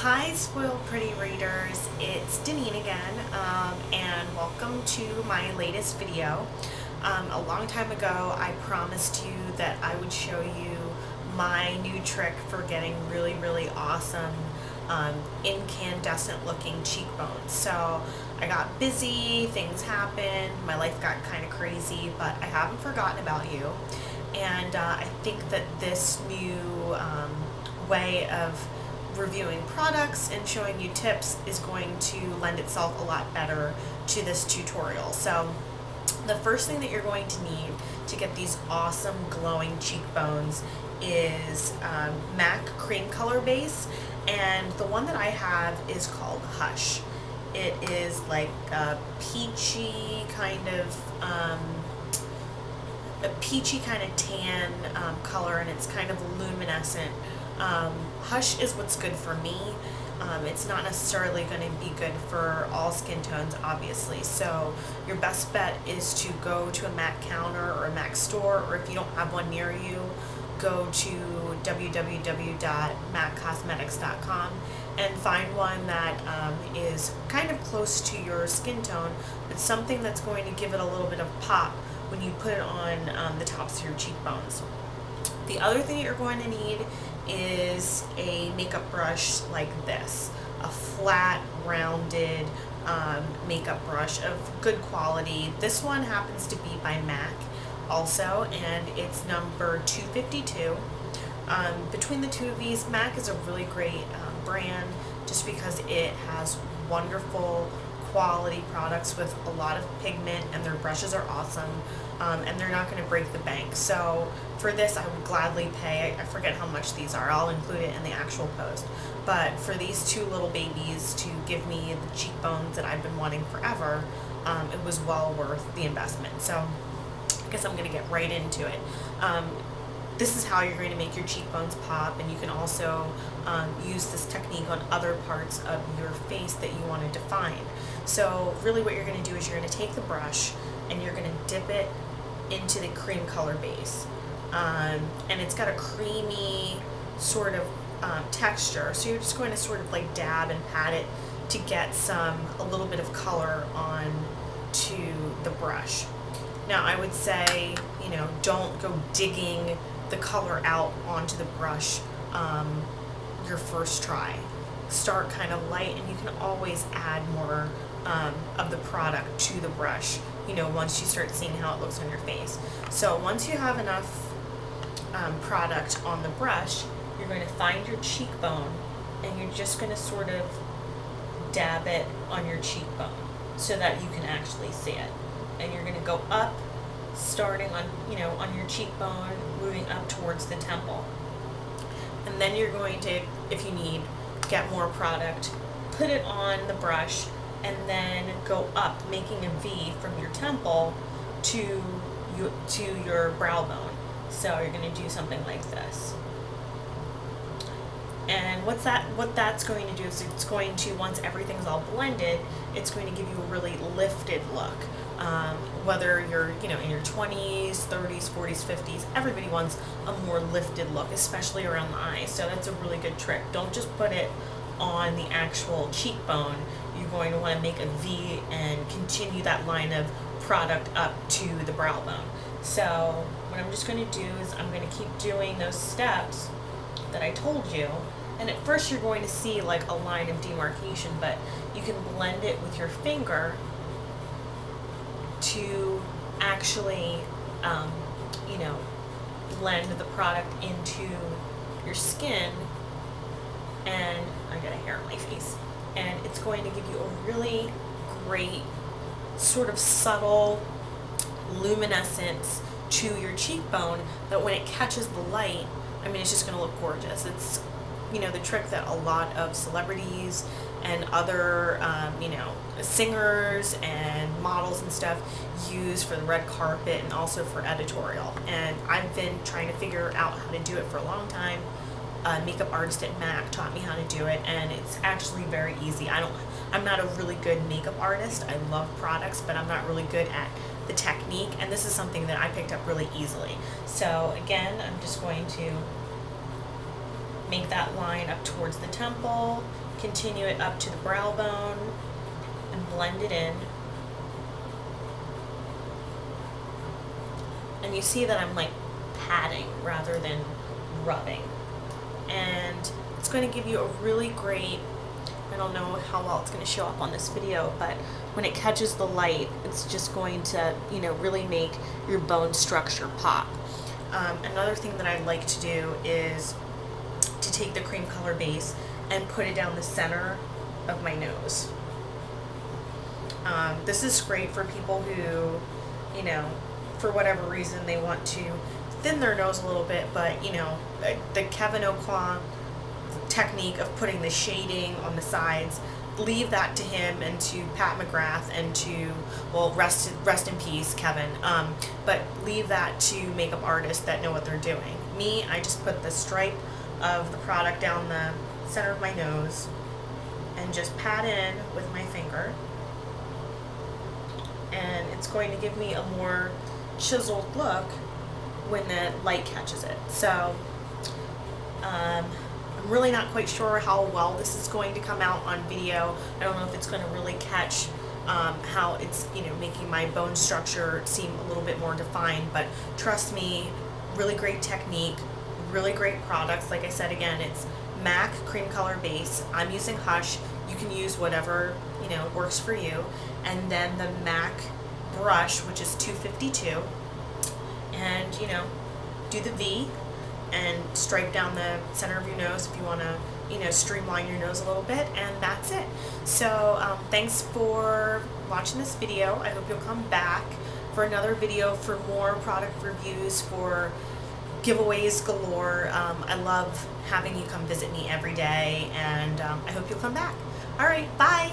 Hi, Spoiled Pretty readers. It's Deneen again, and welcome to my latest video. A long time ago, I promised you that I would show you my new trick for getting really awesome incandescent looking cheekbones. So I got busy, things happened, my life got kind of crazy, but I haven't forgotten about you. And I think that this new way of reviewing products and showing you tips is going to lend itself a lot better to this tutorial. So the first thing that you're going to need to get these awesome glowing cheekbones is MAC cream color base, and the one that I have is called Hush. It is like a peachy kind of tan color, and it's kind of luminescent. Hush is what's good for me. It's not necessarily going to be good for all skin tones, obviously. So your best bet is to go to a MAC counter or a MAC store, or if you don't have one near you, go to www.maccosmetics.com and find one that is kind of close to your skin tone, but something that's going to give it a little bit of pop when you put it on the tops of your cheekbones. The other thing that you're going to need is a makeup brush like this, a flat, rounded makeup brush of good quality. This one happens to be by MAC also, and it's number 252. Between the two of these, MAC is a really great brand just because it has wonderful quality products with a lot of pigment, and their brushes are awesome, and they're not going to break the bank. So for this, I would gladly pay, I forget how much these are, I'll include it in the actual post, but for these two little babies to give me the cheekbones that I've been wanting forever, it was well worth the investment. So I guess I'm going to get right into it. This is how you're going to make your cheekbones pop, and you can also use this technique on other parts of your face that you want to define. So really what you're going to do is you're going to take the brush and you're going to dip it into the cream color base. And it's got a creamy sort of texture, so you're just going to sort of like dab and pat it to get a little bit of color on to the brush. Now I would say, don't go digging the color out onto the brush your first try. Start kind of light, and you can always add more of the product to the brush, once you start seeing how it looks on your face. So once you have enough product on the brush, you're going to find your cheekbone, and you're just going to sort of dab it on your cheekbone so that you can actually see it. And you're going to go up, starting on your cheekbone, moving up towards the temple. And then you're going to, if you need, get more product, put it on the brush, and then go up, making a V from your temple to your brow bone. So you're going to do something like this. And what that's going to do is it's going to, once everything's all blended, it's going to give you a really lifted look. Whether you're in your 20s, 30s, 40s, 50s, everybody wants a more lifted look, especially around the eyes. So that's a really good trick. Don't just put it on the actual cheekbone. You're going to want to make a V and continue that line of product up to the brow bone. So what I'm just going to do is I'm going to keep doing those steps that I told you. And at first you're going to see like a line of demarcation, but you can blend it with your finger to actually, blend the product into your skin. And I got a hair on my face. And it's going to give you a really great sort of subtle luminescence to your cheekbone that when it catches the light, it's just going to look gorgeous. It's, the trick that a lot of celebrities and other, singers and models and stuff use for the red carpet and also for editorial. And I've been trying to figure out how to do it for a long time. A makeup artist at MAC taught me how to do it, and it's actually very easy. I'm not a really good makeup artist. I love products, but I'm not really good at the technique, and this is something that I picked up really easily. So again, I'm just going to make that line up towards the temple, continue it up to the brow bone, and blend it in. And you see that I'm like patting rather than rubbing. And it's going to give you a really great, I don't know how well it's going to show up on this video, but when it catches the light, it's just going to, really make your bone structure pop. Another thing that I like to do is to take the cream color base and put it down the center of my nose. This is great for people who, for whatever reason they want to thin their nose a little bit, but the Kevin Aucoin technique of putting the shading on the sides, leave that to him and to Pat McGrath and to, well, rest in peace, Kevin, but leave that to makeup artists that know what they're doing. Me, I just put the stripe of the product down the center of my nose and just pat in with my finger, and it's going to give me a more chiseled look when the light catches it. So I'm really not quite sure how well this is going to come out on video. I don't know if it's going to really catch how it's making my bone structure seem a little bit more defined, but trust me, really great technique, really great products. Like I said, again, it's MAC cream color base. I'm using Hush. You can use whatever works for you. And then the MAC brush, which is 252, and do the V and stripe down the center of your nose if you want to streamline your nose a little bit, and that's it. So thanks for watching this video. I hope you'll come back for another video for more product reviews, for giveaways galore. I love having you come visit me every day, and I hope you'll come back. All right, bye.